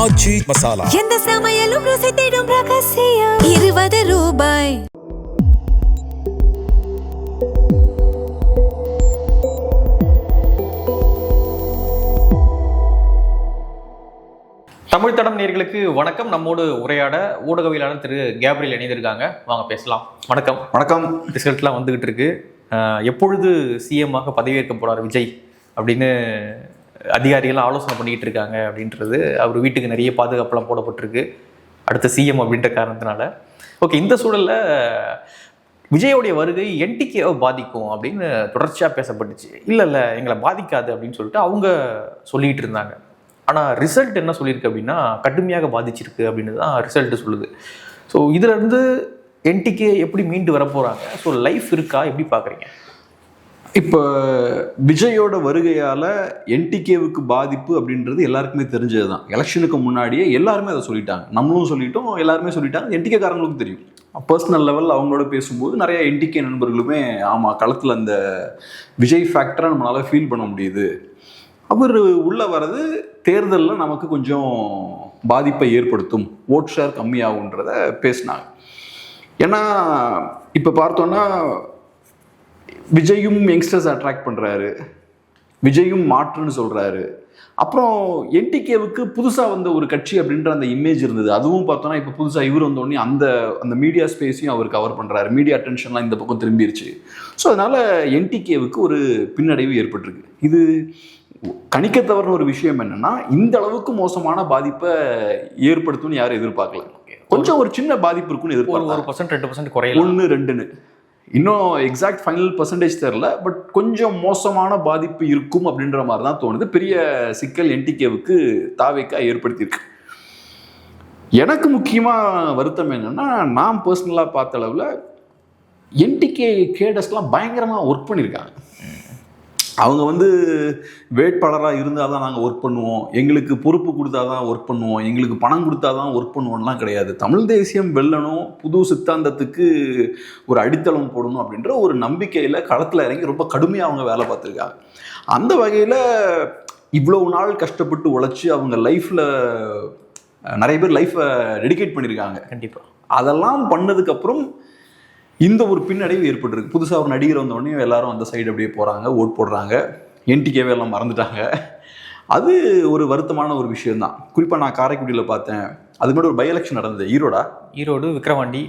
ஆச்சி மசாலா. எந்த சமையலும் ருசி தேடும் ரகசியம். 20 ரூபாய். தமிழ் தடம் நேயர்களுக்கு வணக்கம். நம்மோடு உரையாட ஊடகவியலாளர் திரு கேப்ரியல் இணைந்திருக்காங்க. வாங்க பேசலாம். வணக்கம். வணக்கம். ரிசல்ட்லாம் வந்துகிட்டு இருக்கு. எப்பொழுது சிஎம்மாக பதவியேற்க போறார் விஜய் அப்படின்னு அதிகாரிகள் ஆலோசனை பண்ணிக்கிட்டு இருக்காங்க அப்படின்றது. அவர் வீட்டுக்கு நிறைய பாதுகாப்புலாம் போடப்பட்டிருக்கு அடுத்த சிஎம் அப்படின்ற காரணத்தினால. ஓகே, இந்த சூழலில் விஜயோடைய வருகை என்டிகேவை பாதிக்கும் அப்படின்னு தொடர்ச்சியாக பேசப்பட்டுச்சு. இல்லை எங்களை பாதிக்காது அப்படின்னு சொல்லிட்டு அவங்க சொல்லிகிட்டு இருந்தாங்க. ஆனால் ரிசல்ட் என்ன சொல்லியிருக்கு அப்படின்னா கடுமையாக பாதிச்சிருக்கு அப்படின்னு தான் ரிசல்ட் சொல்லுது. ஸோ இதிலேருந்து என்டிகே எப்படி மீண்டு வர போகிறாங்க? ஸோ லைஃப் இருக்கா, எப்படி பார்க்குறீங்க? இப்போ விஜயோட வருகையால் என்டிகேவுக்கு பாதிப்பு அப்படின்றது எல்லாருக்குமே தெரிஞ்சது தான். எலெக்ஷனுக்கு முன்னாடியே எல்லாருமே அதை சொல்லிட்டாங்க, நம்மளும் சொல்லிட்டோம், எல்லாருமே சொல்லிட்டாங்க. என்டிகே காரங்களுக்கும் தெரியும். பர்சனல் லெவலில் அவங்களோட பேசும்போது நிறைய என்டிகே நண்பர்களுமே ஆமாம், களத்தில் அந்த விஜய் ஃபேக்டரை நம்மளால் ஃபீல் பண்ண முடியுது, அவர் உள்ளே வர்றது தேர்தலில் நமக்கு கொஞ்சம் பாதிப்பை ஏற்படுத்தும், ஓட் ஷேர் கம்மியாகுன்றத பேசினாங்க. ஏன்னா இப்போ பார்த்தோன்னா விஜயும் யங்ஸ்டர்ஸ் அட்ராக்ட் பண்ணுறாரு, விஜயும் மாற்றுன்னு சொல்கிறாரு. அப்புறம் என்டிகேவுக்கு புதுசாக வந்த ஒரு கட்சி அப்படின்ற அந்த இமேஜ் இருந்தது. அதுவும் பார்த்தோன்னா இப்போ புதுசாக இவர் வந்தோடனே அந்த மீடியா ஸ்பேஸையும் அவர் கவர் பண்ணுறாரு. மீடியா அட்டென்ஷன்லாம் இந்த பக்கம் திரும்பிடுச்சு. ஸோ அதனால் என்டிகேவுக்கு ஒரு பின்னடைவு ஏற்பட்டிருக்கு. இது கணிக்க தவறுன ஒரு விஷயம் என்னன்னா, இந்த அளவுக்கு மோசமான பாதிப்பை ஏற்படுத்தும்னு யாரும் எதிர்பார்க்கல. கொஞ்சம் ஒரு சின்ன பாதிப்பு இருக்குன்னு எதிர்பார்க்கலாம். 1% 2% குறையல, 1-2ன்னு இன்னும் எக்ஸாக்ட் ஃபைனல் பர்சன்டேஜ் தெரில. பட் கொஞ்சம் மோசமான பாதிப்பு இருக்கும் அப்படின்ற மாதிரி தான் தோணுது. பெரிய சிக்கல் என்டிகேவுக்கு தாவேக்கா ஏற்படுத்தியிருக்கு. எனக்கு முக்கியமாக வருத்தம் என்னன்னா, நான் பர்சனலாக பார்த்த அளவில் என்டிகே கேடர்ஸ்லாம் பயங்கரமாக ஒர்க் பண்ணியிருக்காங்க. அவங்க வேட்பாளராக இருந்தால் தான் நாங்கள் ஒர்க் பண்ணுவோம், எங்களுக்கு பொறுப்பு கொடுத்தா தான் ஒர்க் பண்ணுவோம், எங்களுக்கு பணம் கொடுத்தா தான் ஒர்க் பண்ணுவோம்லாம் கிடையாது. தமிழ் தேசியம் வெல்லணும், புது சித்தாந்தத்துக்கு ஒரு அடித்தளம் போடணும் அப்படின்ற ஒரு நம்பிக்கையில் களத்தில் இறங்கி ரொம்ப கடுமையாக அவங்க வேலை பார்த்துருக்காங்க. அந்த வகையில் இவ்வளோ நாள் கஷ்டப்பட்டு உழைச்சி அவங்க லைஃப்பில் நிறைய பேர் லைஃப்பை டெடிகேட் பண்ணியிருக்காங்க. கண்டிப்பாக அதெல்லாம் பண்ணதுக்கப்புறம் இந்த ஒரு பின்னடைவு ஏற்பட்டிருக்கு. புதுசாக ஒரு நடிகர் வந்தோடனே எல்லாரும் அந்த சைடு அப்படியே போகிறாங்க, ஓட் போடுறாங்க, என்டிகேவே எல்லாம் மறந்துட்டாங்க. அது ஒரு வருத்தமான ஒரு விஷயம்தான். குறிப்பாக நான் காரைக்குடியில் பார்த்தேன். அதுக்கு முன்னாடி ஒரு பை எலெக்ஷன் நடந்தது, ஈரோடு விக்கிரவாண்டி.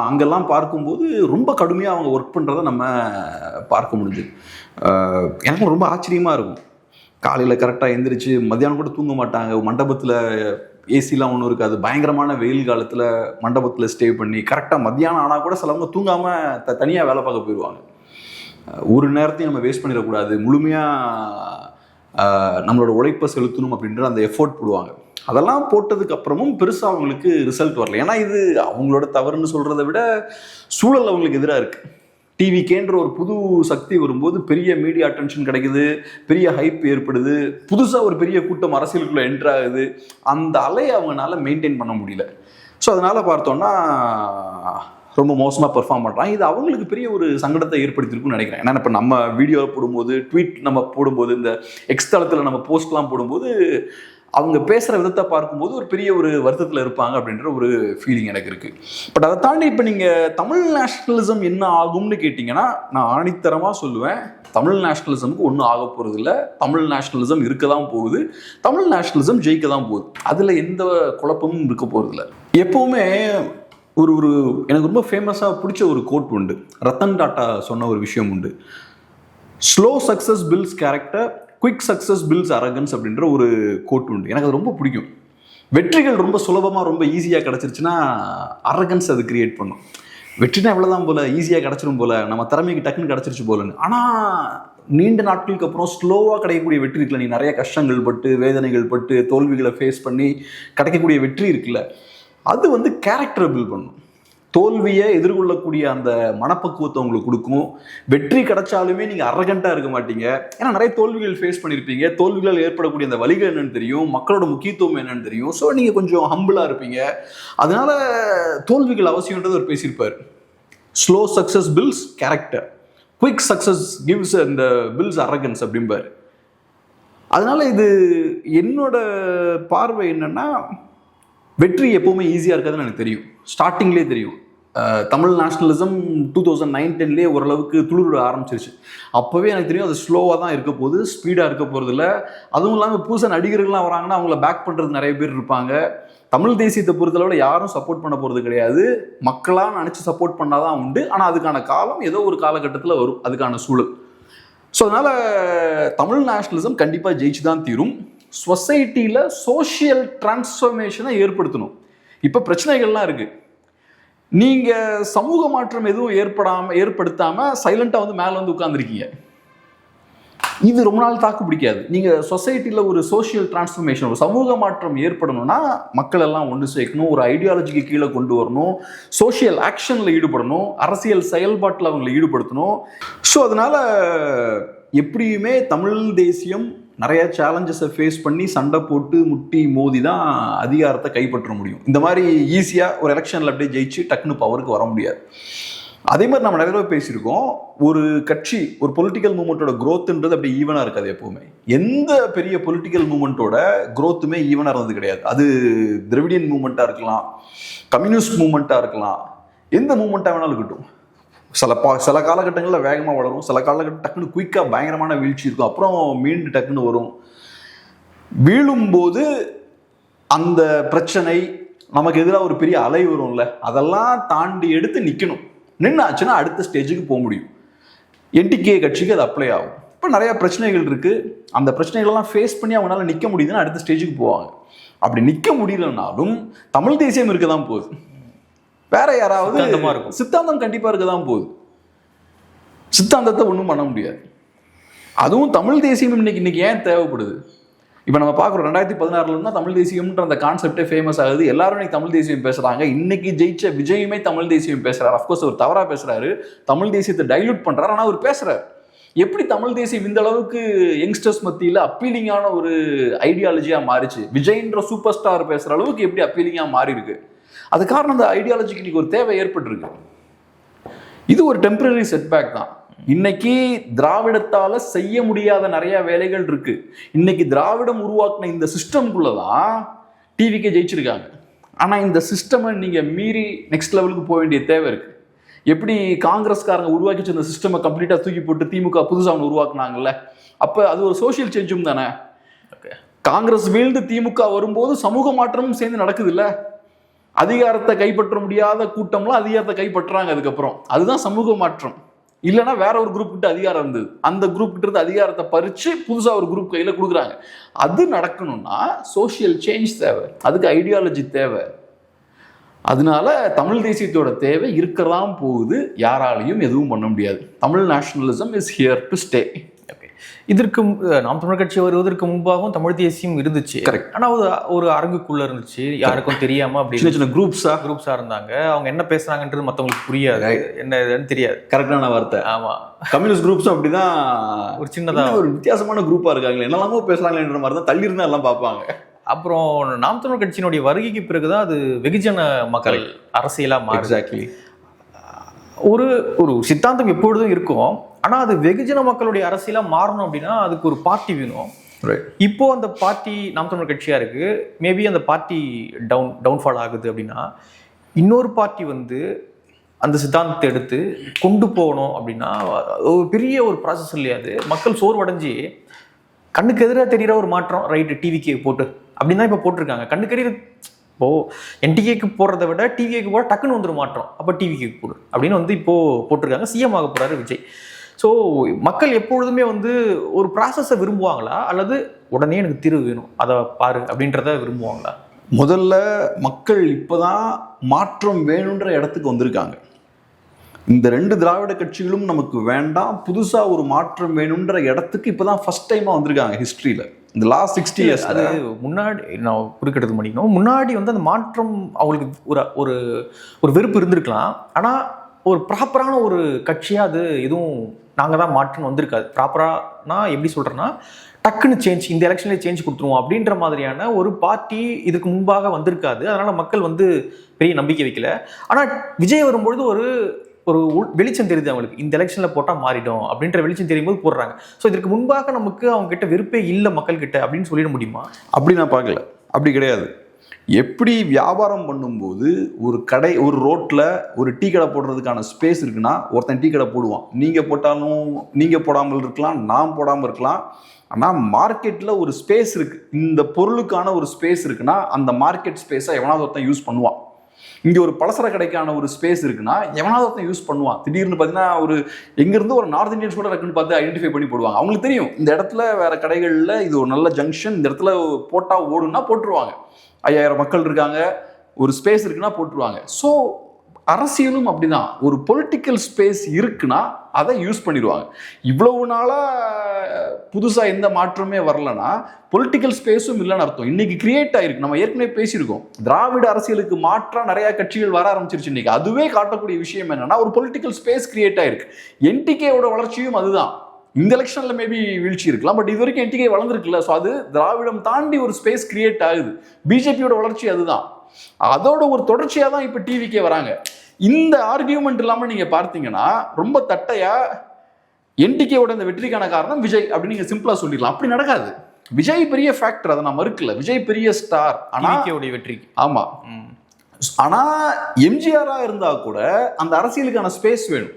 அங்கெல்லாம் பார்க்கும்போது ரொம்ப கடுமையாக அவங்க ஒர்க் பண்ணுறதை நம்ம பார்க்க முடிஞ்சுது. எனக்கு ரொம்ப ஆச்சரியமாக இருக்கும். காலையில் கரெக்டாக எழுந்திரிச்சு மத்தியானம் கூட தூங்க மாட்டாங்க. மண்டபத்தில் ஏசிலாம் ஒன்றும் இருக்காது. பயங்கரமான வெயில் காலத்தில் மண்டபத்தில் ஸ்டே பண்ணி கரெக்டாக மத்தியானம் ஆனால் கூட சிலவங்க தூங்காமல் தனியாக வேலை பார்க்க போயிடுவாங்க. ஒரு நேரத்தையும் நம்ம வேஸ்ட் பண்ணிடக்கூடாது, முழுமையாக நம்மளோட உழைப்பை செலுத்தணும் அப்படின்ற அந்த எஃபோர்ட் போடுவாங்க. அதெல்லாம் போட்டதுக்கு அப்புறமும் பெருசாக அவங்களுக்கு ரிசல்ட் வரல. ஏன்னா இது அவங்களோட தவறுன்னு சொல்கிறத விட சூழல் அவங்களுக்கு எதிராக இருக்குது. டிவிக்கேன்ற ஒரு புது சக்தி வரும்போது பெரிய மீடியா அட்டென்ஷன் கிடைக்குது, பெரிய ஹைப் ஏற்படுது, புதுசாக ஒரு பெரிய கூட்டம் அரசியலுக்குள்ளே என்ட்ரு ஆகுது. அந்த அலையை அவங்களால மெயின்டைன் பண்ண முடியல. ஸோ அதனால் பார்த்தோன்னா ரொம்ப மோசமாக பெர்ஃபார்ம் பண்ணுறாங்க. இது அவங்களுக்கு பெரிய ஒரு சங்கடத்தை ஏற்படுத்தியிருக்குன்னு நினைக்கிறேன். ஏன்னா இப்போ நம்ம வீடியோவில் போடும்போது, ட்வீட் நம்ம போடும்போது, இந்த எக்ஸ் தளத்தில் நம்ம போஸ்ட்லாம் போடும்போது அவங்க பேசுகிற விதத்தை பார்க்கும்போது ஒரு பெரிய ஒரு வருத்தத்தில் இருப்பாங்க அப்படின்ற ஒரு ஃபீலிங் எனக்கு இருக்குது. பட் அதை தாண்டி இப்போ நீங்கள் தமிழ் நேஷ்னலிசம் என்ன ஆகும்னு கேட்டிங்கன்னா, நான் ஆணித்தரமாக சொல்லுவேன், தமிழ் நேஷ்னலிசமுக்கு ஒன்றும் ஆக போகிறது இல்லை. தமிழ் நேஷ்னலிசம் இருக்க தான் போகுது, தமிழ் நேஷ்னலிசம் ஜெயிக்க தான் போகுது. அதில் எந்த குழப்பமும் இருக்க போகிறதில்ல. எப்போவுமே ஒரு எனக்கு ரொம்ப ஃபேமஸாக பிடிச்ச ஒரு கோட் உண்டு. ரத்தன் டாட்டா சொன்ன ஒரு விஷயம் உண்டு. Slow success builds character, quick success builds arrogance அப்படின்ற ஒரு கோட் உண்டு. எனக்கு அது ரொம்ப பிடிக்கும். வெற்றிகள் ரொம்ப சுலபமாக ரொம்ப ஈஸியாக கிடச்சிருச்சுன்னா அரகன்ஸ் அது கிரியேட் பண்ணும். வெற்றினா எவ்வளோதான் போல், ஈஸியாக கிடச்சிரும் போல், நம்ம திறமைக்கு டக்குன்னு கிடச்சிருச்சு போலன்னு. ஆனால் நீண்ட நாட்களுக்கு அப்புறம் ஸ்லோவாக கிடைக்கக்கூடிய வெற்றி இருக்குல்ல, நீ நிறைய கஷ்டங்கள் பட்டு, வேதனைகள் பட்டு, தோல்விகளை ஃபேஸ் பண்ணி கிடைக்கக்கூடிய வெற்றி இருக்குல்ல, அது கேரக்டரை பில்ட் பண்ணும். தோல்வியை எதிர்கொள்ளக்கூடிய அந்த மனப்பக்குவத்தை உங்களுக்கு கொடுக்கும். வெற்றி கிடைச்சாலுமே நீங்கள் அரகண்டாக இருக்க மாட்டீங்க. ஏன்னா நிறைய தோல்விகள் ஃபேஸ் பண்ணியிருப்பீங்க. தோல்விகள் ஏற்படக்கூடிய அந்த வலிகள் என்னன்னு தெரியும், மக்களோட முக்கியத்துவம் என்னன்னு தெரியும். ஸோ நீங்கள் கொஞ்சம் ஹம்பிளாக இருப்பீங்க. அதனால தோல்விகள் அவசியம்ன்றது அவர் பேசியிருப்பார். Slow success builds character, quick success gives இந்த பில்ஸ் அரகன்ஸ் அப்படிம்பார். அதனால இது என்னோட பார்வை என்னன்னா, வெற்றி எப்பவுமே ஈஸியாக இருக்காதுன்னு எனக்கு தெரியும், ஸ்டார்டிங்லேயே தெரியும். தமிழ் நேஷனலிசம் 2009-10லேயே ஓரளவுக்கு துளிர ஆரம்பிச்சிருச்சு. அப்போவே எனக்கு தெரியும் அது ஸ்லோவாக தான் இருக்க போகுது, ஸ்பீடாக இருக்க போகிறதில்ல. அதுவும் இல்லாமல் புதுசாக நடிகர்கள்லாம் வராங்கன்னா அவங்கள பேக் பண்ணுறது நிறைய பேர் இருப்பாங்க. தமிழ் தேசியத்தை பொறுத்தளவில் யாரும் சப்போர்ட் பண்ண போகிறது கிடையாது, மக்களாக நினச்சி சப்போர்ட் பண்ணாதான் உண்டு. ஆனால் அதுக்கான காலம் ஏதோ ஒரு காலகட்டத்தில் வரும், அதுக்கான சூழல். ஸோ அதனால் தமிழ் நேஷனலிசம் கண்டிப்பாக ஜெயிச்சு தான் தீரும். சொசைட்டியில் சோஷியல் டிரான்ஸ்ஃபர்மேஷனை ஏற்படுத்தணும். இப்போ பிரச்சனைகள்லாம் இருக்குது, நீங்கள் சமூக மாற்றம் எதுவும் ஏற்படுத்தாமல் சைலண்டாக வந்து மேலே வந்து உட்காந்துருக்கீங்க. இது ரொம்ப நாள் தாக்கு பிடிக்காது. நீங்கள் சொசைட்டியில் ஒரு சோஷியல் டிரான்ஸ்ஃபர்மேஷன், ஒரு சமூக மாற்றம் ஏற்படணும்னா மக்கள் எல்லாம் ஒன்று சேர்க்கணும், ஒரு ஐடியாலஜிக்கு கீழே கொண்டு வரணும், சோஷியல் ஆக்ஷனில் ஈடுபடணும், அரசியல் செயல்பாட்டில் அவங்களை ஈடுபடுத்தணும். ஸோ அதனால் எப்படியுமே தமிழ் தேசியம் நிறைய சேலஞ்சஸை ஃபேஸ் பண்ணி சண்டை போட்டு முட்டி மோதி தான் அதிகாரத்தை கைப்பற்ற முடியும். இந்த மாதிரி ஈஸியாக ஒரு எலெக்ஷனில் அப்படியே ஜெயிச்சு டக்குன்னு பவருக்கு வர முடியாது. அதே மாதிரி நம்ம நிறைய தடவை பேசியிருக்கோம், ஒரு கட்சி, ஒரு பொலிட்டிக்கல் மூமெண்ட்டோட க்ரோத்துன்றது அப்படி ஈவனாக இருக்காது எப்போவுமே. எந்த பெரிய பொலிட்டிக்கல் மூமெண்ட்டோட க்ரோத்துமே ஈவனாக இருந்தது கிடையாது. அது திராவிடியன் மூமெண்ட்டாக இருக்கலாம், கம்யூனிஸ்ட் மூமெண்ட்டாக இருக்கலாம், எந்த மூமெண்ட்டாக வேணாலும் இருக்கட்டும். சில காலகட்டங்களில் வேகமாக வளரும், சில காலகட்டம் டக்குன்னு குயிக்காக பயங்கரமான வீழ்ச்சி இருக்கும், அப்புறம் மீண்டு டக்குன்னு வரும். வீழும்போது அந்த பிரச்சனை நமக்கு எதிராக ஒரு பெரிய அலை வரும்ல, அதெல்லாம் தாண்டி எடுத்து நிற்கணும். நின்னாச்சுன்னா அடுத்த ஸ்டேஜுக்கு போக முடியும். என்டிகே கட்சிக்கு அது அப்ளை ஆகும். இப்போ நிறையா பிரச்சனைகள் இருக்குது, அந்த பிரச்சனைகள்லாம் ஃபேஸ் பண்ணி அவங்களால நிற்க முடியுதுன்னா அடுத்த ஸ்டேஜுக்கு போவாங்க. அப்படி நிற்க முடியலனாலும் தமிழ் தேசியம் இருக்க தான் போகுது, வேற யாராவது சித்தாந்தம் கண்டிப்பா இருக்கதான் போகுது. சித்தாந்தத்தை ஒன்றும் பண்ண முடியாது. அதுவும் தமிழ் தேசியம் இன்னைக்கு ஏன் தேவைப்படுது? இப்போ நம்ம பார்க்குறோம் 2016 தமிழ் தேசியம்ன்ற அந்த கான்செப்டே ஃபேமஸ் ஆகுது, எல்லாரும் இன்னைக்கு தமிழ் தேசியம் பேசுறாங்க. இன்னைக்கு ஜெயிச்ச விஜயுமே தமிழ் தேசியம் பேசுறாரு. அஃப்கோர்ஸ் அவர் தவறா பேசுறாரு, தமிழ் தேசியத்தை டைல்யூட் பண்றாரு, ஆனால் அவர் பேசுறாரு. எப்படி தமிழ் தேசியம் இந்த அளவுக்கு யங்ஸ்டர்ஸ் மத்தியில் அப்பீலிங்கான ஒரு ஐடியாலஜியா மாறிச்சு? விஜய்ன்ற சூப்பர் ஸ்டார் பேசுற அளவுக்கு எப்படி அப்பீலிங்கா மாறி இருக்கு? அது காரணம் அந்த ஐடியாலஜிக்கு இன்னைக்கு ஒரு தேவை ஏற்பட்டிருக்கு. இது ஒரு டெம்பரரி செட்பேக் தான். இன்னைக்கு திராவிடத்தால செய்ய முடியாத நிறைய வேலைகள் இருக்கு. இன்னைக்கு திராவிடம் உருவாக்கின இந்த சிஸ்டம்குள்ளதான் டிவிக்கே ஜெயிச்சிருக்காங்க. ஆனா இந்த சிஸ்டமை நீங்க மீறி நெக்ஸ்ட் லெவலுக்கு போக வேண்டிய தேவை இருக்கு. எப்படி காங்கிரஸ்காரங்க உருவாக்கி வச்சிருந்த சிஸ்டமை கம்ப்ளீட்டா தூக்கி போட்டு திமுக புதுசா ஒன்று உருவாக்குனாங்கல்ல, அப்ப அது ஒரு சோசியல் சேஞ்சும் தானே. காங்கிரஸ் வீழ்ந்து திமுக வரும்போது சமூக மாற்றமும் சேர்ந்து நடக்குது இல்ல. அதிகாரத்தை கைப்பற்ற முடியாத கூட்டம்லாம் அதிகாரத்தை கைப்பற்றாங்க. அதுக்கப்புறம் அதுதான் சமூக மாற்றம். இல்லைன்னா வேற ஒரு குரூப் கிட்ட அதிகாரம் இருந்தது, அந்த குரூப் கிட்ட இருந்து அதிகாரத்தை பறிச்சு புதுசா ஒரு குரூப் கையில கொடுக்குறாங்க. அது நடக்கணும்னா சோசியல் சேஞ்ச் தேவை, அதுக்கு ஐடியாலஜி தேவை. அதனால தமிழ் தேசியத்தோட தேவை இருக்கதான் போகுது, யாராலையும் எதுவும் பண்ண முடியாது. Tamil nationalism is here to stay. இதற்கு நாம் தமிழர் கட்சி வருவதற்கு முன்பாகவும் தமிழ் தேசியம் இருந்துச்சு. கரெக்ட். ஆனால் ஒரு அரங்குக்குள்ள இருந்துச்சு, யாருக்கும் தெரியாம அப்படி சின்ன சின்ன குரூப்ஸா இருந்தாங்க. அவங்க என்ன பேசுறாங்கன்றது மற்றவங்களுக்கு புரியாது, என்ன இதுன்னு தெரியாது. கரெக்டான வார்த்தை. ஆமா, கம்யூனிஸ்ட் குரூப்ஸும் அப்படிதான் ஒரு சின்னதா ஒரு வித்தியாசமான குரூப்பா இருக்காங்களே, என்னெல்லாமோ பேசுறாங்களேன்ற மாதிரி தான் தள்ளி இருந்தா எல்லாம் பார்ப்பாங்க. அப்புறம் நாம் தமிழர் கட்சியினுடைய வருகைக்கு பிறகுதான் அது வெகுஜன மக்கள் அரசியலா மாறுது. எக்ஸாக்ட்லி. ஒரு சித்தாந்தம் எப்பொழுதும் இருக்கும், ஆனா அது வெகுஜன மக்களுடைய அரசியலா மாறணும் அப்படின்னா அதுக்கு ஒரு பார்ட்டி வேணும். இப்போ அந்த பார்ட்டி நாம் தமிழர் கட்சியா இருக்கு. மேபி அந்த பார்ட்டி டவுன்ஃபால் ஆகுது அப்படின்னா இன்னொரு பார்ட்டி வந்து அந்த சித்தாந்தத்தை எடுத்து கொண்டு போகணும் அப்படின்னா ஒரு பெரிய ஒரு ப்ராசஸ் இல்லையா? அது மக்கள் சோர்வடைஞ்சு கண்ணுக்கு எதிராக தெரிகிற ஒரு மாற்றம், ரைட்டு டிவிக்கு போட்டு அப்படின்னு தான் இப்போ போட்டிருக்காங்க. கண்ணுக்கு எதிர இப்போ என்டிகேக்கு போடுறத விட டிவிக்கு போட டக்குன்னு வந்துடும் மாற்றம், அப்போ டிவிக்கு போடு அப்படின்னு வந்து இப்போ போட்டிருக்காங்க. சிஎம் ஆக போறாரு விஜய். ஸோ மக்கள் எப்பொழுதுமே வந்து ஒரு ப்ராசஸை விரும்புவாங்களா, அல்லது உடனே எனக்கு தீர்வு வேணும் அதை பாரு அப்படின்றத விரும்புவாங்களா? முதல்ல மக்கள் இப்போதான் மாற்றம் வேணுன்ற இடத்துக்கு வந்திருக்காங்க. இந்த ரெண்டு திராவிட கட்சிகளும் நமக்கு வேண்டாம், புதுசா ஒரு மாற்றம் வேணும்ன்ற இடத்துக்கு இப்போதான் ஃபர்ஸ்ட் டைமா வந்திருக்காங்க ஹிஸ்டரியில. இந்த லாஸ்ட் 60 years. அது முன்னாடி நான் குறுக்கிட்டது பண்ணிக்கணும். முன்னாடி வந்து அந்த மாற்றம் அவங்களுக்கு ஒரு ஒரு வெறுப்பு இருந்திருக்கலாம். ஆனால் ஒரு ப்ராப்பரான ஒரு கட்சியாக அது எதுவும் நாங்கள் தான் மாற்றணும் வந்திருக்காது. ப்ராப்பரானா எப்படி சொல்கிறேன்னா, டக்குன்னு சேஞ்ச், இந்த எலெக்ஷன்லேயே சேஞ்ச் கொடுத்துருவோம் அப்படின்ற மாதிரியான ஒரு பார்ட்டி இதுக்கு முன்பாக வந்திருக்காது. அதனால் மக்கள் வந்து பெரிய நம்பிக்கை வைக்கல. ஆனால் விஜய் வரும்பொழுது ஒரு ஒரு வெளிச்சம் தெரியுது அவங்களுக்கு, இந்த எலெக்ஷன்ல போட்டா மாறிடும் அப்படின்ற வெளிச்சம் தெரியும் போது போடுறாங்க. ஸோ இதற்கு முன்பாக நமக்கு அவங்க கிட்ட வெறுப்பே இல்லை மக்கள் கிட்ட அப்படின்னு சொல்லிட முடியுமா? அப்படி நான் பார்க்கல, அப்படி கிடையாது. எப்படி வியாபாரம் பண்ணும்போது ஒரு கடை, ஒரு ரோட்ல ஒரு டீ கடை போடுறதுக்கான ஸ்பேஸ் இருக்குன்னா ஒருத்தன் டீ கடை போடுவான். நீங்க போட்டாலும் நீங்க போடாமல் இருக்கலாம், நான் போடாமல் இருக்கலாம். ஆனால் மார்க்கெட்ல ஒரு ஸ்பேஸ் இருக்கு, இந்த பொருளுக்கான ஒரு ஸ்பேஸ் இருக்குன்னா அந்த மார்க்கெட் ஸ்பேஸை எவனாவது ஒருத்தன் யூஸ் பண்ணுவான். இங்கே ஒரு பலசர கடைக்கான ஒரு ஸ்பேஸ் இருக்குன்னா எவனாவது ஒருத்தன் யூஸ் பண்ணுவான். திடீர்னு பார்த்தீங்கன்னா ஒரு எங்கேருந்து ஒரு நார்த் இந்தியன்ஸ் கூட இருக்குன்னு பார்த்து ஐடென்டிஃபை பண்ணி போடுவாங்க. அவங்களுக்கு தெரியும் இந்த இடத்துல வேற கடைகளில் இது ஒரு நல்ல ஜங்ஷன், இந்த இடத்துல போட்டால் ஓடுன்னா போட்டுருவாங்க. 5000 மக்கள் இருக்காங்க, ஒரு ஸ்பேஸ் இருக்குன்னா போட்டுருவாங்க. ஸோ அரசியலும் அப்படிதான், ஒரு பொலிட்டிக்கல் ஸ்பேஸ் இருக்குன்னா அதை யூஸ் பண்ணிடுவாங்க. இவ்வளவு நாளா புதுசா எந்த மாற்றமே வரலன்னா பொலிட்டிக்கல் ஸ்பேஸும் இல்லைன்னு அர்த்தம். இன்னைக்கு கிரியேட் ஆயிருக்கு. நம்ம ஏற்கனவே பேசியிருக்கோம், திராவிட அரசியலுக்கு மாற்றா நிறைய கட்சிகள் வர ஆரம்பிச்சிருச்சு. இன்னைக்கு அதுவே காட்டக்கூடிய விஷயம் என்னன்னா ஒரு பொலிட்டிக்கல் ஸ்பேஸ் கிரியேட் ஆயிருக்கு. என்டிகேவோட வளர்ச்சியும் அதுதான். இந்த எலெக்ஷன்ல மேபி வீழ்ச்சி இருக்கலாம், பட் இது வரைக்கும் என்டிகே வளர்ந்துருக்குல்ல. ஸோ அது திராவிடம் தாண்டி ஒரு ஸ்பேஸ் கிரியேட் ஆகுது. பிஜேபியோட வளர்ச்சி அதுதான். அதோட ஒரு தொடர்ச்சியா தான் இப்ப டிவிக்கே வராங்க. இந்த ஆர்கியூமெண்ட் இல்லாம நீங்க பார்த்தீங்கன்னா ரொம்ப தட்டையா என்டிகேவோட இந்த வெற்றிக்கான காரணம் விஜய் அப்படின்னு நீங்க சிம்பிளா சொல்லிடலாம். அப்படி நடக்காது. விஜய் பெரிய ஃபேக்டர், அதை நான் மறுக்கல. விஜய் பெரிய ஸ்டார், ஆனால் வெற்றிக்கு ஆமா. ஆனா எம்ஜிஆரா இருந்தா கூட அந்த அரசியலுக்கான ஸ்பேஸ் வேணும்.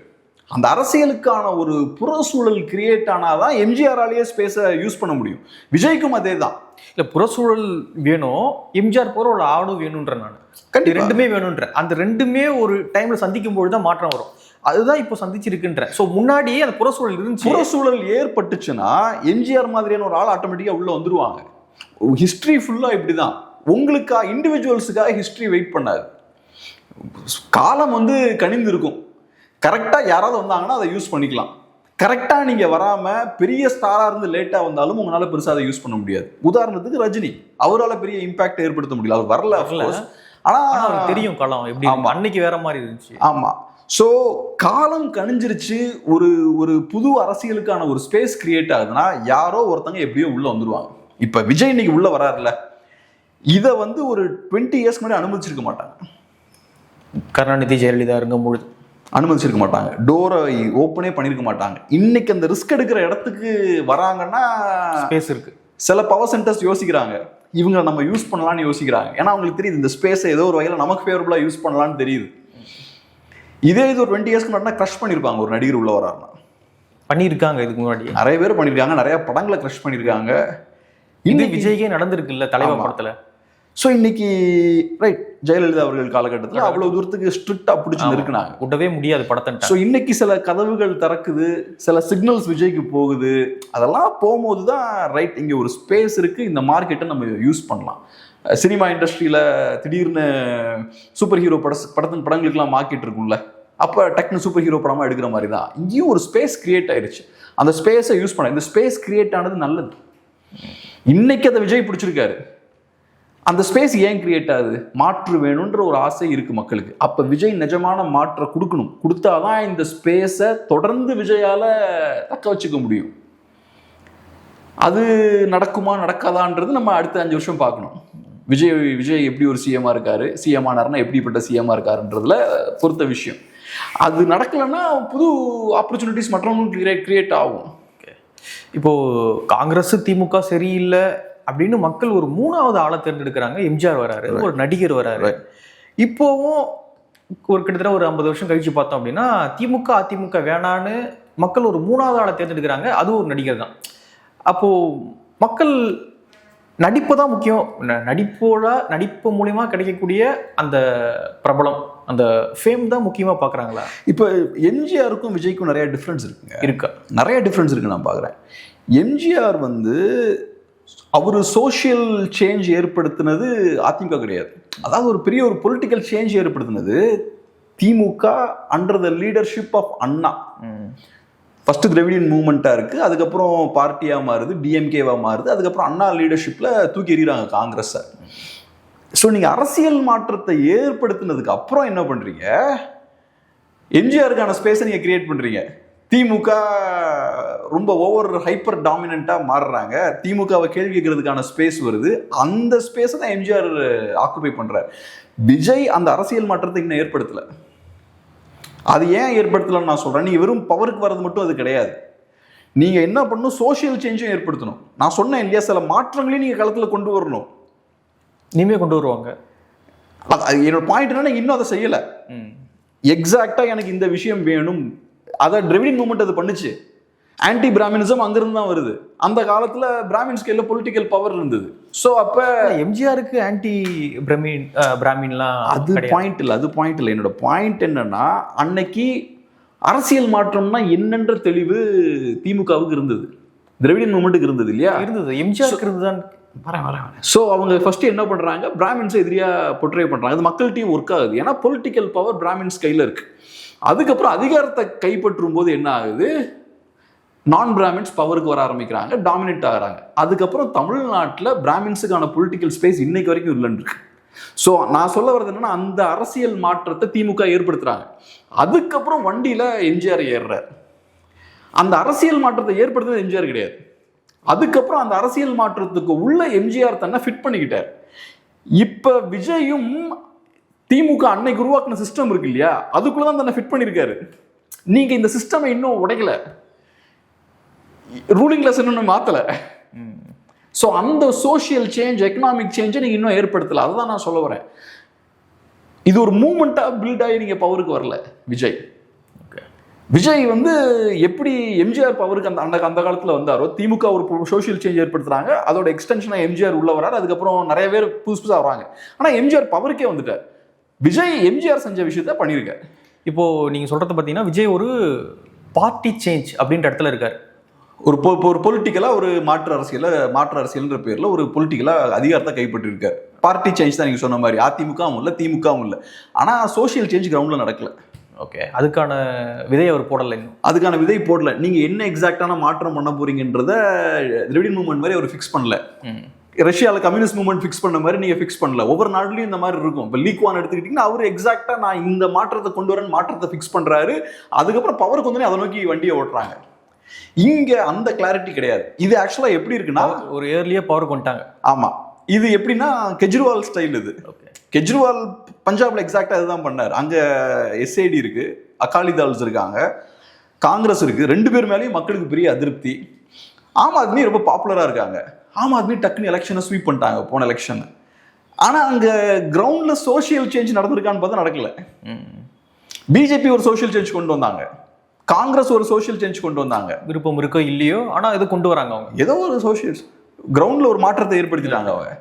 அந்த அரசியலுக்கான ஒரு புற சூழல் கிரியேட் ஆனாதான் எம்ஜிஆராலேயே ஸ்பேஸை யூஸ் பண்ண முடியும். விஜய்க்கும் அதே தான். இல்லை, புறசூழல் வேணும், எம்ஜிஆர் போற ஒரு ஆடும் வேணும்ன்ற. நான் ரெண்டுமே வேணும்ன்ற. அந்த ரெண்டுமே ஒரு டைம்ல சந்திக்கும் பொழுது தான் மாற்றம் வரும். அதுதான் இப்போ சந்திச்சிருக்குன்ற. ஸோ முன்னாடியே அந்த புறசூழல் இருந்துச்சு. புறசூழல் ஏற்பட்டுச்சுன்னா எம்ஜிஆர் மாதிரியான ஒரு ஆள் ஆட்டோமேட்டிக்கா உள்ள வந்துருவாங்க. ஹிஸ்டரி ஃபுல்லா இப்படிதான். உங்களுக்கா இண்டிவிஜுவல்ஸுக்காக ஹிஸ்டரி வெயிட் பண்ணாது. காலம் வந்து கனிந்து இருக்கும். கரெக்டா யாராவது வந்தாங்கன்னா அதை யூஸ் பண்ணிக்கலாம். கரெக்டா நீங்க வராம பெரிய ஸ்டாரா இருந்து லேட்டா வந்தாலும் உங்களால பெருசா அதை யூஸ் பண்ண முடியாது. உதாரணத்துக்கு ரஜினி, அவரால் பெரிய இம்பாக்ட் ஏற்படுத்த முடியல. அவர் வரல, ஆனா தெரியும் காலம் எப்படி அன்னைக்கு வேற மாதிரி இருந்துச்சு. ஆமா. ஸோ காலம் கணிஞ்சிருச்சு. ஒரு புது அரசியலுக்கான ஒரு ஸ்பேஸ் கிரியேட் ஆகுதுன்னா யாரோ ஒருத்தங்க எப்படியோ உள்ள வந்துருவாங்க. இப்ப விஜய் இன்னைக்கு உள்ள வராருல, இதை வந்து ஒரு 20 இயர்ஸ்க்கு முன்னாடி அனுமதிச்சிருக்க மாட்டாங்க. கருணாநிதி ஜெயலலிதா இருக்கும்பொழுது அனுமதிச்சிருக்க மாட்டாங்க. டோரை ஓப்பனே பண்ணிருக்க மாட்டாங்க. இன்னைக்கு அந்த ரிஸ்க் எடுக்கிற இடத்துக்கு வராங்கன்னா ஸ்பேஸ் இருக்கு. சில பவர் சென்டர்ஸ் யோசிக்கிறாங்க, இவங்க நம்ம யூஸ் பண்ணலாம்னு யோசிக்கிறாங்க. ஏன்னா அவங்களுக்கு தெரியுது இந்த ஸ்பேஸை ஏதோ ஒரு வகையில் நமக்கு ஃபேவரபுளாக யூஸ் பண்ணலான்னு தெரியுது. இதே இது ஒரு 20 இயர்ஸ்க்கு முன்னாடி க்ரஷ் பண்ணியிருப்பாங்க. ஒரு நடிகர் உள்ள வராருன்னா பண்ணியிருக்காங்க. இதுக்கு முன்னாடி நிறைய பேர் பண்ணியிருக்காங்க, நிறைய படங்களை க்ரஷ் பண்ணியிருக்காங்க. இன்னும் விஜய்க்கே நடந்திருக்குல்ல தலைவா படத்துல. ஸோ இன்னைக்கு ரைட், ஜெயலலிதா அவர்கள் காலகட்டத்தில் அவ்வளவு தூரத்துக்கு ஸ்ட்ரிக்டா பிடிச்சி இருக்குனாங்க, விடவே முடியாது படத்தை. ஸோ இன்னைக்கு சில கதவுகள் திறக்குது, சில சிக்னல்ஸ் விஜய்க்கு போகுது. அதெல்லாம் போகும்போது தான் ரைட், இங்கே ஒரு ஸ்பேஸ் இருக்கு, இந்த மார்க்கெட்டை நம்ம யூஸ் பண்ணலாம். சினிமா இண்டஸ்ட்ரியில திடீர்னு சூப்பர் ஹீரோ படங்களுக்கெல்லாம் மார்க்கெட் இருக்கும்ல, அப்போ டக்குனு சூப்பர் ஹீரோ படமா எடுக்கிற மாதிரி தான் இங்கேயும் ஒரு ஸ்பேஸ் கிரியேட் ஆயிடுச்சு. அந்த ஸ்பேஸை யூஸ் பண்ண, இந்த ஸ்பேஸ் கிரியேட் ஆனது நல்லது. இன்னைக்கு அதை விஜய் பிடிச்சிருக்காரு. அந்த ஸ்பேஸ் ஏன் கிரியேட் ஆகுது? மாற்று வேணுன்ற ஒரு ஆசை இருக்கு மக்களுக்கு. அப்ப விஜய் நிஜமான மாற்ற கொடுக்கணும். கொடுத்தாதான் இந்த ஸ்பேஸை தொடர்ந்து விஜயால தக்க வச்சுக்க முடியும். அது நடக்குமா நடக்காதான்றது நம்ம அடுத்த 5 வருஷம் பார்க்கணும். விஜய் எப்படி ஒரு சிஎம்மா இருக்காரு, சிஎம் ஆனார்னா எப்படிப்பட்ட சிஎம்மா இருக்காருன்றதுல பொறுத்த விஷயம். அது நடக்கலைன்னா புது ஆப்பர்ச்சுனிட்டிஸ் மற்றவங்களுக்கு கிரியேட் ஆகும். இப்போ காங்கிரஸ் திமுக சரியில்லை அப்படின்னு மக்கள் ஒரு 3வது ஆளை தேர்ந்தெடுக்கிறாங்க. எம்ஜிஆர் வராரு, ஒரு நடிகர் வராரு. இப்போவும் ஒரு கிட்டத்தட்ட ஒரு 50 வருஷம் கழிச்சு பார்த்தோம் அப்படின்னா திமுக அதிமுக வேணான்னு மக்கள் ஒரு 3வது ஆளை தேர்ந்தெடுக்கிறாங்க. அதுவும் ஒரு நடிகர் தான். அப்போ மக்கள் நடிப்பு தான் முக்கியம், நடிப்பு மூலியமா கிடைக்கக்கூடிய அந்த பிரபலம், அந்த ஃபேம் தான் முக்கியமா பாக்குறாங்களா? இப்போ எம்ஜிஆருக்கும் விஜய்க்கும் நிறைய டிஃப்ரென்ஸ் இருக்குங்க. நிறைய டிஃப்ரென்ஸ் இருக்கு. நான் பார்க்குறேன், எம்ஜிஆர் வந்து அவர் சோஷியல் சேஞ்ச் ஏற்படுத்தினது அதிமுக கிடையாது. அதாவது ஒரு பெரிய ஒரு பொலிட்டிக்கல் சேஞ்ச் ஏற்படுத்தினது DMK under the leadership of Anna. First Dravidian மூவ்மெண்ட்டாக இருக்குது, அதுக்கப்புறம் பார்ட்டியாக மாறுது, டிஎம்கேவாக மாறுது, அதுக்கப்புறம் அண்ணா லீடர்ஷிப்பில் தூக்கி எறிகிறாங்க காங்கிரஸை. ஸோ நீங்கள் அரசியல் மாற்றத்தை ஏற்படுத்தினதுக்கு அப்புறம் என்ன பண்ணுறீங்க? எம்ஜிஆருக்கான ஸ்பேஸை நீங்கள் கிரியேட் பண்ணுறீங்க. திமுக ரொம்ப ஓவர் ஹைப்பர் டாமினண்ட்டாக மாறுறாங்க. திமுகவை கேள்வி கேட்கறதுக்கான ஸ்பேஸ் வருது. அந்த ஸ்பேஸை தான் எம்ஜிஆர் ஆக்குபை பண்ணுறார். விஜய் அந்த அரசியல் மாற்றத்தை இன்னும் ஏற்படுத்தலை. அது ஏன் ஏற்படுத்தலன்னு நான் சொல்றேன். நீங்க வெறும் பவருக்கு வர்றது மட்டும் அது கிடையாது. நீங்க என்ன பண்ணணும், சோசியல் சேஞ்சும் ஏற்படுத்தணும். நான் சொன்னேன் இல்லையா, சில மாற்றங்களையும் நீங்க களத்துல கொண்டு வரணும். இனிமே கொண்டு வருவாங்க. என்னோட பாயிண்ட் என்ன, இன்னும் அதை செய்யல. எக்ஸாக்டா எனக்கு இந்த விஷயம் வேணும், அதை டிரெவிடியன் மூவ்மெண்ட் அது பண்ணுச்சு. ஆன்டி பிராமினிசம் அங்கிருந்து தான் வருது. அந்த காலத்துல பிராமின் ஸ்கேல்ல பொலிட்டிக்கல் பவர் இருந்தது. ஸோ அப்ப எம்ஜிஆருக்கு ஆன்டி பிராமின்லாம் அது பாயிண்ட் இல்லை, அது பாயிண்ட் இல்லை. என்னோட பாயிண்ட் என்னன்னா, அன்னைக்கு அரசியல் மாற்றம்னா என்னன்ற தெளிவு திமுகவுக்கு இருந்தது, திராவிடியன் மூவ்மெண்ட்டுக்கு இருந்தது இல்லையா? இருந்தது. எம்ஜிஆருக்கு இருந்துதான். ஸோ அவங்க ஃபர்ஸ்ட் என்ன பண்றாங்க, பிராமின்ஸை எதிரியா பொட்ரே பண்றாங்க. அது மக்கள்கிட்டையும் ஒர்க் ஆகுது, ஏன்னா பொலிட்டிக்கல் பவர் பிராமின்ஸ் கையில இருக்கு. அதுக்கப்புறம் அதிகாரத்தை கைப்பற்றும் போது என்ன ஆகுது, நான் பிராமின்ஸ் பவருக்கு வர ஆரம்பிக்கிறாங்க, டாமினேட் ஆகிறாங்க. அதுக்கப்புறம் தமிழ்நாட்டில் பிராமின்ஸுக்கான பொலிட்டிக்கல் ஸ்பேஸ் இன்னைக்கு வரைக்கும் இல்லைன்னு இருக்கு. ஸோ நான் சொல்ல வர்றது என்னன்னா, அந்த அரசியல் மாற்றத்தை திமுக ஏற்படுத்துறாங்க. அதுக்கப்புறம் வண்டியில எம்ஜிஆர் ஏறுறார். அந்த அரசியல் மாற்றத்தை ஏற்படுத்துறது எம்ஜிஆர் கிடையாது. அதுக்கப்புறம் அந்த அரசியல் மாற்றத்துக்கு உள்ள எம்ஜிஆர் தன்னை ஃபிட் பண்ணிக்கிட்டார். இப்ப விஜயும் திமுக அன்னைக்கு உருவாக்கின சிஸ்டம் இருக்கு இல்லையா, அதுக்குள்ளதான் தன்னை ஃபிட் பண்ணியிருக்காரு. நீங்க இந்த சிஸ்டமை இன்னும் உடைக்கல, ரூலிங் கிளாஸ் இன்னும் மாத்தல. ஸோ அந்த சோசியல் சேஞ்ச், எக்கனாமிக் சேஞ்சை நீங்க இன்னும் ஏற்படுத்தல. அதுதான் நான் சொல்ல வரேன். இது ஒரு மூவ்மெண்டா பில்ட் ஆகி நீங்க பவருக்கு வரல. விஜய் வந்து எப்படி எம்ஜிஆர் பவருக்கு அந்த காலத்துல வந்தாரோ, திமுக ஒரு சோசியல் சேஞ்ச் ஏற்படுத்துறாங்க, அதோட எக்ஸ்டென்ஷனா எம்ஜிஆர் உள்ள வராரு. அதுக்கப்புறம் நிறைய பேர் புதுசா வராங்க. ஆனா எம்ஜிஆர் பவருக்கே வந்துட்டார். விஜய் எம்ஜிஆர் செஞ்ச விஷயத்த பண்ணியிருக்காரு. இப்போ நீங்க சொல்றது பாத்தீங்கன்னா, விஜய் ஒரு பார்ட்டி சேஞ்ச் அப்படின்ற இடத்துல இருக்காரு. ஒரு பொலிட்டிக்கலா ஒரு மாற்று அரசியல்ன்ற பேர்ல ஒரு பொலிட்டிக்கலா அதிகாரத்தை கைப்பற்றி இருக்காரு. பார்ட்டி சேஞ்ச் தான் நீங்க சொன்ன மாதிரி. அதிமுகவும் இல்லை, திமுகவும் இல்லை. ஆனா சோசியல் சேஞ்ச் கிரவுண்ட்ல நடக்கல. ஓகே, அதுக்கான விதை அவர் போடல. அதுக்கான விதை போடல. நீங்க என்ன எக்ஸாக்டான மாற்றம் பண்ண போறீங்கன்றத திராவிடியன் மூவ்மெண்ட் மாதிரி அவர் ஃபிக்ஸ் பண்ணல. ரஷ்யாவில் கம்யூனிஸ்ட் மூவ்மெண்ட் ஃபிக்ஸ் பண்ண மாதிரி நீங்க ஃபிக்ஸ் பண்ணல. ஒவ்வொரு நாடுலயும் இந்த மாதிரி இருக்கும். இப்போ லீக்வான் எடுத்துக்கிட்டீங்கன்னா, அவர் எக்ஸாக்டா நான் இந்த மாற்றத்தை கொண்டு வரேன் மாற்றத்தை ஃபிக்ஸ் பண்றாரு. அதுக்கப்புறம் பவருக்கு வந்து அதை நோக்கி வண்டியை ஓட்டுறாங்க. இங்க அந்த கிளாரிட்டி கிடையாது. இது ஆக்சுவலா எப்படி இருக்குன்னா, ஒரு ஏர்லியா பவர் கொண்டாங்க. ஆமா, இது எப்படின்னா கெஜ்ரிவால் ஸ்டைல். இது கெஜ்ரிவால் பஞ்சாப்ல எக்ஸாக்டா இதுதான் பண்ணார். அங்க எஸ்ஐடி இருக்கு, அகாலிதால்ஸ் இருக்காங்க, காங்கிரஸ் இருக்கு. ரெண்டு பேர் மேலேயும் மக்களுக்கு பெரிய அதிருப்தி. ஆம் ஆத்மி ரொம்ப பாப்புலரா இருக்காங்க. ஆம் ஆத்மி டக்குன்னு எலெக்ஷனை ஸ்வீப் பண்ணிட்டாங்க போன எலெக்ஷன். ஆனா அங்க கிரவுண்ட்ல சோசியல் சேஞ்ச் நடந்திருக்கான்னு பார்த்தா நடக்கல. பிஜேபி ஒரு சோசியல் சேஞ்ச் கொண்டு வந்தாங்க, காங்கிரஸ் ஒரு சோசியல் சேஞ்ச் கொண்டு வந்தாங்க. விருப்பம் இருக்கோ இல்லையோ, ஆனா இது கொண்டு வராங்க. அவங்க ஏதோ ஒரு சோசியல் கிரவுண்ட்ல ஒரு மாற்றத்தை ஏற்படுத்திட்டாங்க. அவங்க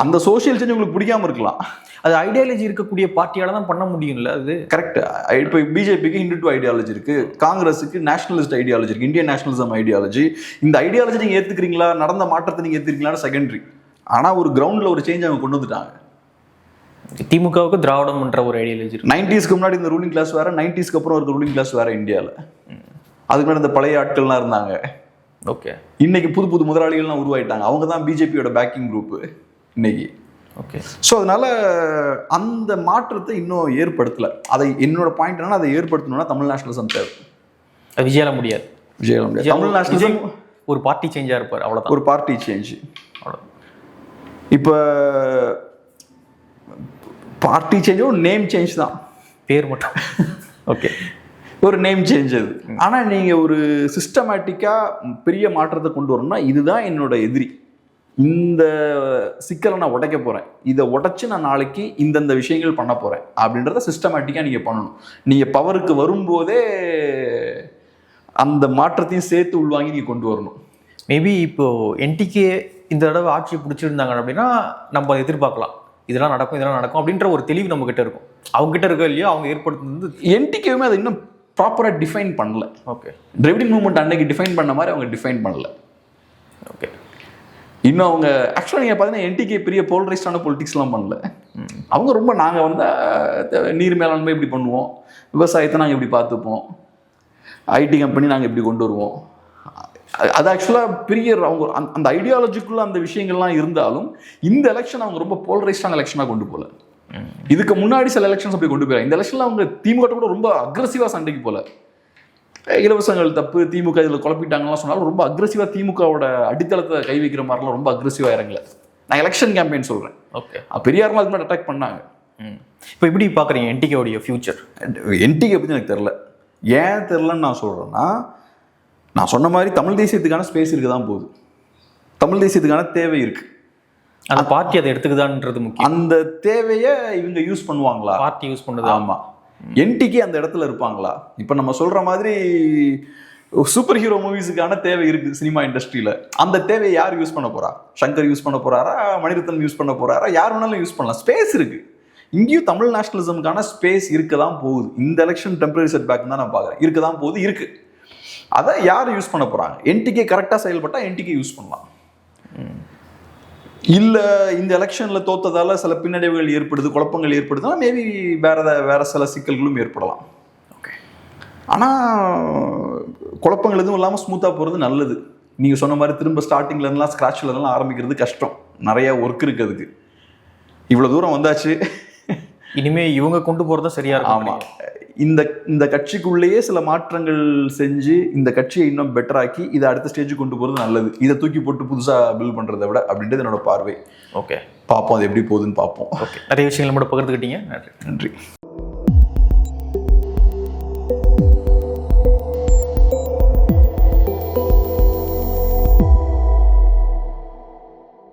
அந்த சோசியல் சேஞ்ச் உங்களுக்கு பிடிக்காம இருக்கலாம், அது ஐடியாலஜி இருக்கக்கூடிய பார்ட்டியால தான் பண்ண முடியும்ல. அது கரெக்ட். இப்போ பிஜேபிக்கு ஹிந்துத்துவ ஐடியாலஜி இருக்கு, காங்கிரஸுக்கு நேஷனலிஸ்ட் ஐடியாலஜி இருக்கு, இந்தியன் நேஷனலிசம் ஐடியாலஜி. இந்த ஐடியாலஜி நீங்க ஏத்துக்கிறீங்களா, நடந்த மாற்றத்தை நீங்க ஏத்துக்கிறீங்களா செகண்டரி. ஆனா ஒரு கிரவுண்ட்ல ஒரு சேஞ்ச் அவங்க கொண்டு வந்துட்டாங்க. திமுகவுக்கு திராவிடம்ன்ற ஒரு ஐடியாலஜி. 90ஸ்க்கு முன்னாடி இந்த ரூலிங் கிளாஸ் வேற, 90ஸ்க்கு அப்புறம் ஒரு ரூலிங் கிளாஸ் வேற இந்தியாவில். அதுக்கு முன்னாடி இந்த பழைய ஆட்கள்லாம் இருந்தாங்க. ஓகே, இன்னைக்கு புது புது முதலாளிகள்லாம் உருவாயிட்டாங்க. அவங்க தான் பிஜேபியோட பேக்கிங் குரூப் இன்னைக்கு. ஓகே, ஸோ அதனால அந்த மாற்றத்தை இன்னும் ஏற்படுத்தலை. அதை என்னோட பாயிண்ட் என்னன்னா, அதை ஏற்படுத்தணும்னா தமிழ் நேஷனலிசம் தேவை. அது விஜயால முடியாது. விஜயால முடியாது. தமிழ் நேஷனலிசம் ஒரு பார்ட்டி சேஞ்சா இருப்பார், அவ்வளோதான். ஒரு பார்ட்டி சேஞ்ச். அவ்வளோ. இப்போ பார்ட்டி சேஞ்ச் ஒரு நேம் சேஞ்ச் தான், பேர் மட்டும். ஓகே, ஒரு நேம் சேஞ்ச் அது. ஆனால் நீங்கள் ஒரு சிஸ்டமேட்டிக்காக பெரிய மாற்றத்தை கொண்டு வரணும்னா, இதுதான் என்னோட எதிரி, இந்த சிக்கலை நான் உடைக்க போகிறேன், இதை உடைச்சு நான் நாளைக்கு இந்தந்த விஷயங்கள் பண்ண போகிறேன் அப்படின்றத சிஸ்டமேட்டிக்காக நீங்கள் பண்ணணும். நீங்கள் பவருக்கு வரும்போதே அந்த மாற்றத்தையும் சேர்த்து உள்வாங்கி நீங்கள் கொண்டு வரணும். மேபி இப்போ என்டிகே இந்த தடவை ஆட்சியை பிடிச்சிருந்தாங்க அப்படின்னா நம்ம எதிர்பார்க்கலாம், இதெல்லாம் நடக்கும் அப்படின்ற ஒரு தெளிவு நம்ம கிட்ட இருக்கும். அவங்க கிட்ட இருக்க இல்லையோ, அவங்க ஏற்படுத்துறது என்டிகேவுமே அதை இன்னும் ப்ராப்பராக டிஃபைன் பண்ணல. ஓகே, டிராவிடியன் மூவ்மெண்ட் அன்னைக்கு டிஃபைன் பண்ண மாதிரி அவங்க டிஃபைன் பண்ணல. ஓகே, இன்னும் அவங்க ஆக்சுவலாக நீங்கள் பார்த்தீங்கன்னா என்டிகே பெரிய போலரைஸ்டான பொலிட்டிக்ஸ்லாம் பண்ணல. அவங்க ரொம்ப நாங்கள் வந்து நீர் மேலாண்மை இப்படி பண்ணுவோம், விவசாயத்தை நாங்கள் இப்படி பார்த்துப்போம், ஐடி கம்பெனி நாங்கள் இப்படி கொண்டு வருவோம். அது ஆக்சுவலாக பெரிய அவங்க அந்த ஐடியாலஜிக்குள்ள அந்த விஷயங்கள்லாம் இருந்தாலும் இந்த எலெக்ஷன் அவங்க ரொம்ப போலரைஸ்டான எலெக்ஷனாக கொண்டு போகல. இதுக்கு முன்னாடி சில எலெக்ஷன்ஸ் அப்படி கொண்டு போயிடலாம். இந்த எலெக்ஷன்ல அவங்க திமுக கூட ரொம்ப அக்ரெசிவா சண்டைக்கு போல. இலவசங்கள் தப்பு, திமுக இதில் குழப்பிட்டாங்கலாம் சொன்னாலும் ரொம்ப அக்ரெசிவா திமுகவோட அடித்தளத்தை கை வைக்கிற மாதிரிலாம் ரொம்ப அக்ரெசிவா இறங்கல. நான் எலெக்ஷன் கேம்பெயின் சொல்றேன். ஓகே, பெரியாரெலாம் அது மாதிரி அட்டாக் பண்ணாங்க. இப்போ எப்படி பார்க்குறீங்க என்டிகேவுடைய ஃபியூச்சர்? என்டிகே பற்றி எனக்கு தெரில. ஏன் தெரிலன்னு நான் சொல்கிறேன்னா, நான் சொன்ன மாதிரி தமிழ் தேசியத்துக்கான ஸ்பேஸ் இருக்க தான் போகுது. தமிழ் தேசியத்துக்கான தேவை இருக்குது. அந்த பார்ட்டி அதை எடுத்துக்குதான்றது முக்கியம். அந்த தேவையை இவங்க யூஸ் பண்ணுவாங்களா? பார்ட்டி யூஸ் பண்ணுது. ஆமாம். என்டிகே அந்த இடத்துல இருப்பாங்களா? இப்போ நம்ம சொல்கிற மாதிரி சூப்பர் ஹீரோ மூவிஸுக்கான தேவை இருக்குது சினிமா இண்டஸ்ட்ரியில். அந்த தேவையை யார் யூஸ் பண்ண போகிறா? சங்கர் யூஸ் பண்ண போகிறாரா? மணிரத்னம் யூஸ் பண்ண போகிறாரா? யார் வேணாலும் யூஸ் பண்ணலாம். ஸ்பேஸ் இருக்குது. இங்கேயும் தமிழ் நேஷனலிசமுக்கான ஸ்பேஸ் இருக்க தான் போகுது. இந்த எலெக்ஷன் டெம்பரரி செட் பேக் தான் நான் பார்க்குறேன். இருக்க தான் போகுது, இருக்குது. அதை யார் யூஸ் பண்ண போகிறாங்க? என்டிகே கரெக்டாக செயல்பட்டால் என்டிகே யூஸ் பண்ணலாம். இல்லை இந்த எலெக்ஷனில் தோத்ததால் சில பின்னடைவுகள் ஏற்படுது, குழப்பங்கள் ஏற்படுதுன்னா மேபி வேற சில சிக்கல்களும் ஏற்படலாம். ஓகே. ஆனால் குழப்பங்கள் எதுவும் இல்லாமல் ஸ்மூத்தாக போகிறது நல்லது. நீங்கள் சொன்ன மாதிரி திரும்ப ஸ்டார்டிங்லேருந்துலாம் ஸ்க்ராட்ச்லேருந்துலாம் ஆரம்பிக்கிறது கஷ்டம். நிறைய ஒர்க் இருக்குது அதுக்கு. இவ்வளோ தூரம் வந்தாச்சு, இனிமே இவங்க கொண்டு போகிறது தான் சரியா இருக்கும். ஆமாம். இந்த கட்சிக்குள்ளேயே சில மாற்றங்கள் செஞ்சு இந்த கட்சியை இன்னும் பெட்டராக்கி இதை அடுத்த ஸ்டேஜுக்கு கொண்டு போகிறது நல்லது. இதை தூக்கி போட்டு புதுசாக பில்ட் பண்ணுறதை விட அப்படின்றது என்னோட பார்வை. ஓகே, பார்ப்போம் அது எப்படி போகுதுன்னு பார்ப்போம். ஓகே, நிறைய விஷயங்கள் மட்டும் பகிர்ந்துக்கிட்டீங்க. நன்றி. நன்றி.